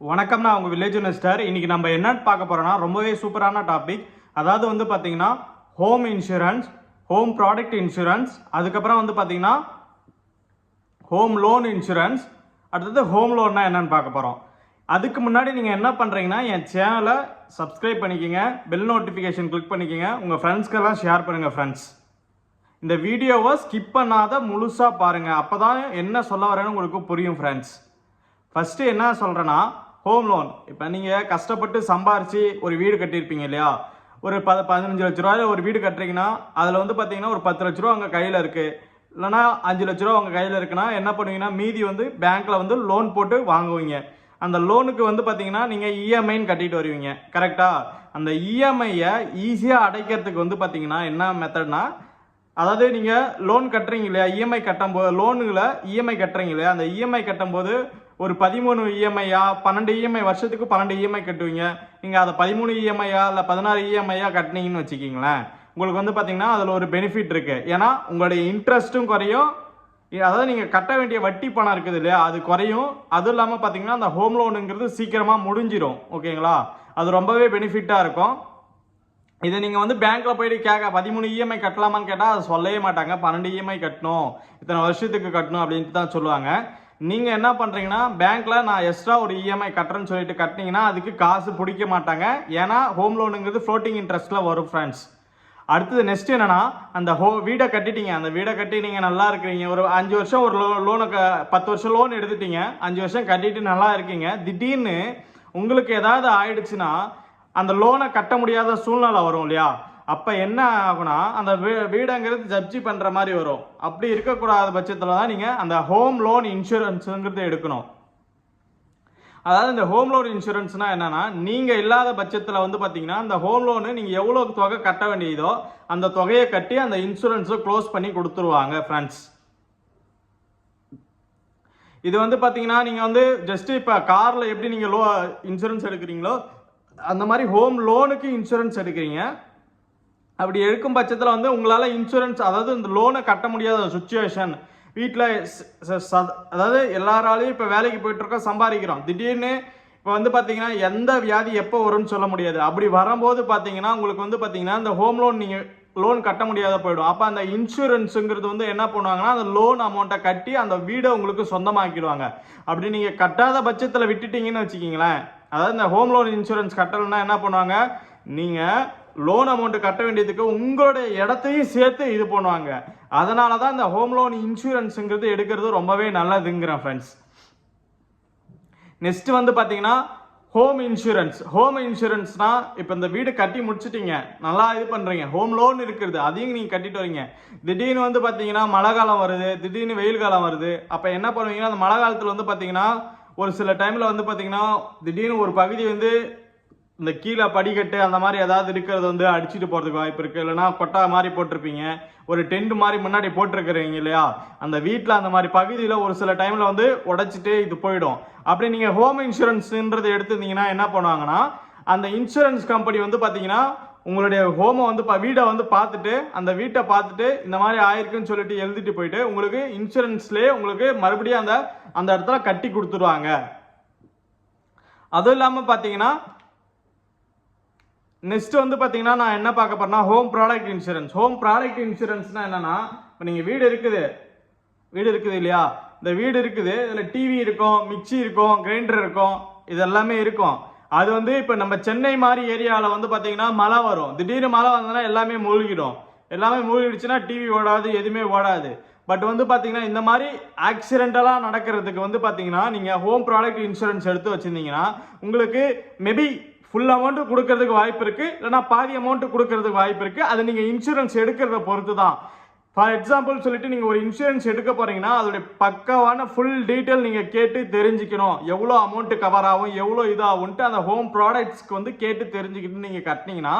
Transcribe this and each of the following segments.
வணக்கம், நான் உங்கள் வில்லேஜ் இன்வெஸ்டர். இன்றைக்கி நம்ம என்னன்னு பார்க்க போகிறோன்னா ரொம்பவே சூப்பரான டாபிக். அதாவது வந்து பார்த்திங்கன்னா home insurance, home product insurance, அதுக்கப்புறம் வந்து பார்த்திங்கன்னா ஹோம் லோன் இன்சூரன்ஸ், அடுத்தது ஹோம் லோன்னா என்னன்னு பார்க்க போகிறோம். அதுக்கு முன்னாடி நீங்கள் என்ன பண்ணுறீங்கன்னா என் சேனலை சப்ஸ்கிரைப் பண்ணிக்கோங்க, பெல் நோட்டிஃபிகேஷன் கிளிக் பண்ணிக்கோங்க, உங்கள் ஃப்ரெண்ட்ஸ்க்கெல்லாம் ஷேர் பண்ணுங்கள். ஃப்ரெண்ட்ஸ், இந்த வீடியோவை ஸ்கிப் பண்ணாத முழுசாக பாருங்கள், அப்போ தான் என்ன சொல்ல வரேன்னு உங்களுக்கு புரியும். ஃப்ரெண்ட்ஸ், ஃபஸ்ட்டு என்ன சொல்கிறேன்னா, ஹோம் லோன். இப்போ நீங்கள் கஷ்டப்பட்டு சம்பாரித்து ஒரு வீடு கட்டியிருப்பீங்க இல்லையா? ஒரு 15 லட்ச ரூபாயில் ஒரு வீடு கட்டுறீங்கன்னா அதில் வந்து பார்த்தீங்கன்னா ஒரு 10 லட்ச ரூபா உங்கள் கையில் இருக்குது, இல்லைனா 5 லட்ச ரூபா உங்கள் கையில் இருக்குன்னா என்ன பண்ணுவீங்கன்னா மீதி வந்து பேங்க்கில் வந்து லோன் போட்டு வாங்குவீங்க. அந்த லோனுக்கு வந்து பார்த்தீங்கன்னா நீங்கள் இஎம்ஐன்னு கட்டிட்டு வருவீங்க, கரெக்டாக? அந்த இஎம்ஐயை ஈஸியாக அடைக்கிறதுக்கு வந்து பார்த்தீங்கன்னா என்ன மெத்தட்னா, அதாவது நீங்கள் லோன் கட்டுறீங்க இல்லையா, இஎம்ஐ கட்டும்போது லோனுகளை இஎம்ஐ கட்டுறீங்க இல்லையா, அந்த இஎம்ஐ கட்டும்போது ஒரு 13 இஎம்ஐயா 12 இஎம்ஐ, வருஷத்துக்கு 12 இஎம்ஐ கட்டுவீங்க. நீங்கள் அதை 13 இஎம்ஐயா இல்லை 16 இஎம்ஐயா கட்டினீங்கன்னு வச்சுக்கிங்களேன், உங்களுக்கு வந்து பார்த்தீங்கன்னா அதில் ஒரு பெனிஃபிட் இருக்குது. ஏன்னா உங்களுடைய இன்ட்ரெஸ்ட்டும் குறையும், அதாவது நீங்கள் கட்ட வேண்டிய வட்டி பணம் இருக்குது இல்லையா அது குறையும். அதுவும் இல்லாமல் பார்த்தீங்கன்னா அந்த ஹோம் லோனுங்கிறது சீக்கிரமாக முடிஞ்சிடும். ஓகேங்களா? அது ரொம்பவே பெனிஃபிட்டாக இருக்கும். இதை நீங்கள் வந்து பேங்க்கில் போயிட்டு கேட்க 13 இஎம்ஐ கட்டலாமான்னு கேட்டால் அதை சொல்லவே மாட்டாங்க. 12 இஎம்ஐ கட்டணும், இத்தனை வருஷத்துக்கு கட்டணும் அப்படின்ட்டு தான் சொல்லுவாங்க. நீங்கள் என்ன பண்ணுறீங்கன்னா பேங்க்கில் நான் எக்ஸ்ட்ரா ஒரு இஎம்ஐ கட்டுறேன்னு சொல்லிட்டு கட்டினீங்கன்னா அதுக்கு காசு பிடிக்க மாட்டாங்க. ஏன்னா ஹோம் லோனுங்கிறது ஃப்ளோட்டிங் இன்ட்ரெஸ்ட்டில் வரும். ஃப்ரெண்ட்ஸ், அடுத்தது நெக்ஸ்ட் என்னன்னா, அந்த வீடை கட்டிட்டீங்க, அந்த வீடை கட்டி நீங்கள் நல்லா இருக்கிறீங்க, ஒரு 5 வருஷம் ஒரு லோனை 10 வருஷம் லோன் எடுத்துட்டீங்க, 5 வருஷம் கட்டிட்டு நல்லா இருக்கீங்க. திடீர்னு உங்களுக்கு ஏதாவது ஆயிடுச்சுன்னா அந்த லோனை கட்ட முடியாத சூழ்நிலை வரும் இல்லையா? அப்போ என்ன ஆகுனா அந்த வீடுங்கிறது ஜப்ஜி பண்ணுற மாதிரி வரும். அப்படி இருக்கக்கூடாத பட்சத்தில் தான் நீங்கள் அந்த ஹோம் லோன் இன்சூரன்ஸுங்கிறது எடுக்கணும். அதாவது இந்த ஹோம் லோன் இன்சூரன்ஸ்னா என்னன்னா, நீங்கள் இல்லாத பட்சத்தில் வந்து பார்த்தீங்கன்னா அந்த ஹோம் லோனு நீங்கள் எவ்வளோ தொகை கட்ட வேண்டியதோ அந்த தொகையை கட்டி அந்த இன்சூரன்ஸை க்ளோஸ் பண்ணி கொடுத்துருவாங்க. ஃப்ரெண்ட்ஸ், இது வந்து பார்த்தீங்கன்னா நீங்கள் வந்து ஜஸ்ட்டு இப்போ காரில் எப்படி நீங்கள் இன்சூரன்ஸ் எடுக்கிறீங்களோ அந்த மாதிரி ஹோம் லோனுக்கு இன்சூரன்ஸ் எடுக்கிறீங்க. அப்படி எடுக்கும் பட்சத்தில் வந்து உங்களால் இன்சூரன்ஸ், அதாவது இந்த லோனை கட்ட முடியாத சுச்சுவேஷன் வீட்டில், அதாவது எல்லாராலையும் இப்போ வேலைக்கு போயிட்டுருக்கோம், சம்பாதிக்கிறோம், திடீர்னு இப்போ வந்து பார்த்தீங்கன்னா எந்த வியாதி எப்போ வரும்னு சொல்ல முடியாது. அப்படி வரும்போது பார்த்தீங்கன்னா உங்களுக்கு வந்து பார்த்தீங்கன்னா இந்த ஹோம் லோன் நீங்கள் லோன் கட்ட முடியாத போயிடும். அப்போ அந்த இன்சூரன்ஸுங்கிறது வந்து என்ன பண்ணுவாங்கன்னா அந்த லோன் அமௌண்ட்டை கட்டி அந்த வீடை உங்களுக்கு சொந்தமாக்கிடுவாங்க. அப்படி நீங்கள் கட்டாத பட்சத்தில் விட்டுட்டீங்கன்னு வச்சுக்கிங்களேன், அதாவது இந்த ஹோம் லோன் இன்சூரன்ஸ் கட்டலைன்னா என்ன பண்ணுவாங்க, நீங்கள் லோன் அமௌண்ட் கட்ட வேண்டியதுக்கு உங்களுடைய இடத்தையும் சேர்த்து இது பண்ணுவாங்க. அதனால தான் இந்த ஹோம் லோன் இன்சூரன்ஸுங்கிறது எடுக்கிறது ரொம்பவே நல்லதுங்கிறேன். ஃப்ரெண்ட்ஸ், நெக்ஸ்ட் வந்து பார்த்தீங்கன்னா ஹோம் இன்சூரன்ஸ். ஹோம் இன்சூரன்ஸ்னா இப்போ இந்த வீடு கட்டி முடிச்சிட்டீங்க, நல்லா இது பண்ணுறீங்க, ஹோம் லோன் இருக்குது, அதையும் நீங்கள் கட்டிட்டு வரீங்க. திடீர்னு வந்து பார்த்தீங்கன்னா மழை காலம் வருது, திடீர்னு வெயில் காலம் வருது. அப்போ என்ன பண்ணுவீங்கன்னா அந்த மழை காலத்தில் வந்து பார்த்தீங்கன்னா ஒரு சில டைமில் வந்து பார்த்தீங்கன்னா திடீர்னு ஒரு பகுதி வந்து இந்த கீழே படிக்கட்டு அந்த மாதிரி ஏதாவது இருக்கிறது வந்து அடிச்சுட்டு போகிறதுக்கு வாய்ப்பு இருக்குது. இல்லைனா கொட்டா மாதிரி போட்டிருப்பீங்க, ஒரு டென்ட் மாதிரி முன்னாடி போட்டிருக்கிறீங்க இல்லையா, அந்த வீட்டில் அந்த மாதிரி பகுதியில் ஒரு சில டைமில் வந்து உடைச்சிட்டு இது போயிடும். அப்படி நீங்கள் ஹோம் இன்சூரன்ஸுன்றது எடுத்துருந்தீங்கன்னா என்ன பண்ணுவாங்கன்னா அந்த இன்சூரன்ஸ் கம்பெனி வந்து பார்த்தீங்கன்னா உங்களுடைய ஹோமை வந்து வீடை வந்து பார்த்துட்டு அந்த வீட்டை பார்த்துட்டு இந்த மாதிரி ஆயிருக்குன்னு சொல்லிட்டு எழுதிட்டு போயிட்டு உங்களுக்கு இன்சூரன்ஸ்லேயே உங்களுக்கு மறுபடியும் அந்த இடத்துல கட்டி கொடுத்துருவாங்க. அதுவும் இல்லாமல் பார்த்தீங்கன்னா நெக்ஸ்ட் வந்து பார்த்தீங்கன்னா நான் என்ன பார்க்க போறேன்னா home product insurance. Home product இன்சூரன்ஸ்னா என்னன்னா, இப்போ நீங்கள் வீடு இருக்குது இல்லையா, இந்த வீடு இருக்குது, இதில் டிவி இருக்கும், மிக்சி இருக்கும், கிரைண்டர் இருக்கும், இது எல்லாமே இருக்கும். அது வந்து இப்போ நம்ம சென்னை மாதிரி ஏரியாவில் வந்து பார்த்தீங்கன்னா மழை வரும், திடீர்னு மழை வந்ததுன்னா எல்லாமே மூழ்கிடும். எல்லாமே மூழ்கிடுச்சுன்னா டிவி ஓடாது, எதுவுமே ஓடாது. பட் வந்து பார்த்தீங்கன்னா இந்த மாதிரி ஆக்சிடென்டலாக நடக்கிறதுக்கு வந்து பார்த்தீங்கன்னா நீங்கள் ஹோம் ப்ராடக்ட் இன்சூரன்ஸ் எடுத்து வச்சுருந்தீங்கன்னா உங்களுக்கு மேபி ஃபுல் அமௌண்ட்டு கொடுக்கறதுக்கு வாய்ப்பு இருக்குது, இல்லைனா பாதி அமௌண்ட்டு கொடுக்கறதுக்கு வாய்ப்பு இருக்குது. அது நீங்கள் இன்சூரன்ஸ் எடுக்கிறத பொறுத்து தான். ஃபார் எக்ஸாம்பிள் சொல்லிட்டு நீங்கள் ஒரு இன்சூரன்ஸ் எடுக்க போகிறீங்கன்னா அதோடைய பக்காவான ஃபுல் டீட்டெயில் நீங்கள் கேட்டு தெரிஞ்சுக்கணும். எவ்வளோ அமௌண்ட்டு கவர் ஆகும், எவ்வளோ இதாகும்ன்ட்டு அந்த ஹோம் ப்ராடக்ட்ஸ்க்கு வந்து கேட்டு தெரிஞ்சுக்கிட்டு நீங்கள் கட்டினீங்கன்னா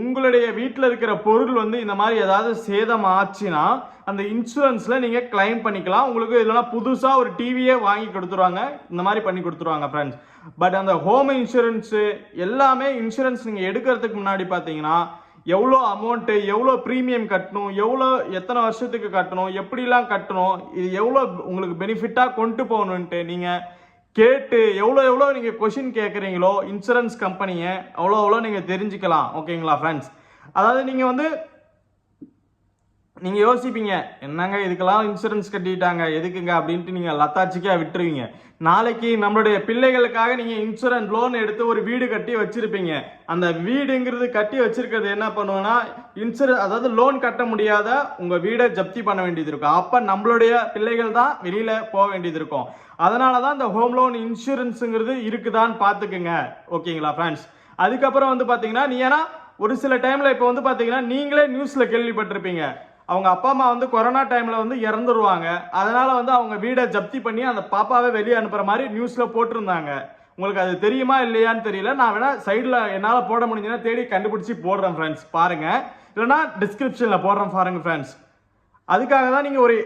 உங்களுடைய வீட்டில் இருக்கிற பொருள் வந்து இந்த மாதிரி ஏதாவது சேதம் ஆச்சுன்னா அந்த இன்சூரன்ஸில் நீங்கள் கிளைம் பண்ணிக்கலாம். உங்களுக்கு இல்லைனா புதுசாக ஒரு டிவியே வாங்கி கொடுத்துருவாங்க, இந்த மாதிரி பண்ணி கொடுத்துருவாங்க. ஃப்ரெண்ட்ஸ், பட் அந்த ஹோம் இன்சூரன்ஸு எல்லாமே இன்சூரன்ஸ் நீங்கள் எடுக்கிறதுக்கு முன்னாடி பார்த்தீங்கன்னா எவ்வளோ அமௌண்ட்டு, எவ்வளோ ப்ரீமியம் கட்டணும், எத்தனை வருஷத்துக்கு கட்டணும், எப்படிலாம் கட்டணும், இது எவ்வளோ உங்களுக்கு பெனிஃபிட்டாக கொண்டு போகணுன்ட்டு நீங்கள் கேட்டு எவ்வளோ நீங்கள் கொஷின் கேட்குறீங்களோ இன்சூரன்ஸ் கம்பெனியை அவ்வளோ நீங்கள் தெரிஞ்சுக்கலாம். ஓகேங்களா ஃப்ரெண்ட்ஸ்? அதாவது நீங்கள் யோசிப்பீங்க, என்னங்க இதுக்கெல்லாம் இன்சூரன்ஸ் கட்டிட்டாங்க எதுக்குங்க அப்படின்ட்டு நீங்கள் லத்தாச்சிக்காக விட்டுருவீங்க. நாளைக்கு நம்மளுடைய பிள்ளைகளுக்காக நீங்கள் இன்சூரன்ஸ் லோன் எடுத்து ஒரு வீடு கட்டி வச்சிருப்பீங்க. அந்த வீடுங்கிறது கட்டி வச்சிருக்கிறது என்ன பண்ணுவோன்னா, அதாவது லோன் கட்ட முடியாத உங்கள் வீடை ஜப்தி பண்ண வேண்டியது இருக்கும். அப்போ நம்மளுடைய பிள்ளைகள் தான் வெளியில் போக வேண்டியது இருக்கும். அதனால தான் இந்த ஹோம் லோன் இன்சூரன்ஸுங்கிறது இருக்குதான்னு பார்த்துக்குங்க. ஓகேங்களா ஃப்ரெண்ட்ஸ்? அதுக்கப்புறம் பார்த்தீங்கன்னா, ஏன்னா ஒரு சில டைமில் இப்போ பார்த்தீங்கன்னா நீங்களே நியூஸில் கேள்விப்பட்டிருப்பீங்க, அவங்க அப்பா அம்மா கொரோனா டைமில் இறந்துருவாங்க. அதனால அவங்க வீடை ஜப்தி பண்ணி அந்த பாப்பாவை வெளியே அனுப்புகிற மாதிரி நியூஸில் போட்டிருந்தாங்க. உங்களுக்கு அது தெரியுமா இல்லையான்னு தெரியல. நான் வேணா சைடில் என்னால் போட முடிஞ்சுன்னா தேடி கண்டுபிடிச்சி போடுறேன் ஃப்ரெண்ட்ஸ், பாருங்கள். இல்லைனா டிஸ்கிரிப்ஷனில் போடுறேன் பாருங்க ஃப்ரெண்ட்ஸ். அதுக்காக தான் நீங்கள் ஒரு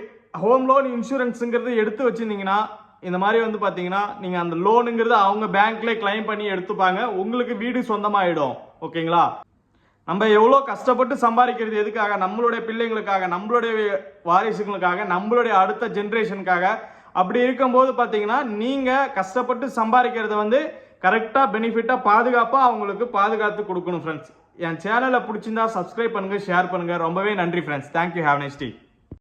ஹோம் லோன் இன்சூரன்ஸுங்கிறது எடுத்து வச்சுருந்தீங்கன்னா இந்த மாதிரி பார்த்தீங்கன்னா நீங்கள் அந்த லோனுங்கிறது அவங்க பேங்க்லேயே கிளைம் பண்ணி எடுத்துப்பாங்க. உங்களுக்கு வீடு சொந்தமாகிடும். ஓகேங்களா? நம்ம எவ்வளோ கஷ்டப்பட்டு சம்பாதிக்கிறது எதுக்காக? நம்மளுடைய பிள்ளைங்களுக்காக, நம்மளுடைய வாரிசுகளுக்காக, நம்மளுடைய அடுத்த ஜென்ரேஷனுக்காக. அப்படி இருக்கும்போது பார்த்தீங்கன்னா நீங்கள் கஷ்டப்பட்டு சம்பாதிக்கிறத கரெக்டாக பெனிஃபிட்டாக பாதுகாப்பாக அவங்களுக்கு பாதுகாத்து கொடுக்கணும் ஃப்ரெண்ட்ஸ். என் சேனலை பிடிச்சிருந்தா சப்ஸ்கிரைப் பண்ணுங்கள், ஷேர் பண்ணுங்கள். ரொம்பவே நன்றி friends. Thank you. Have nice day.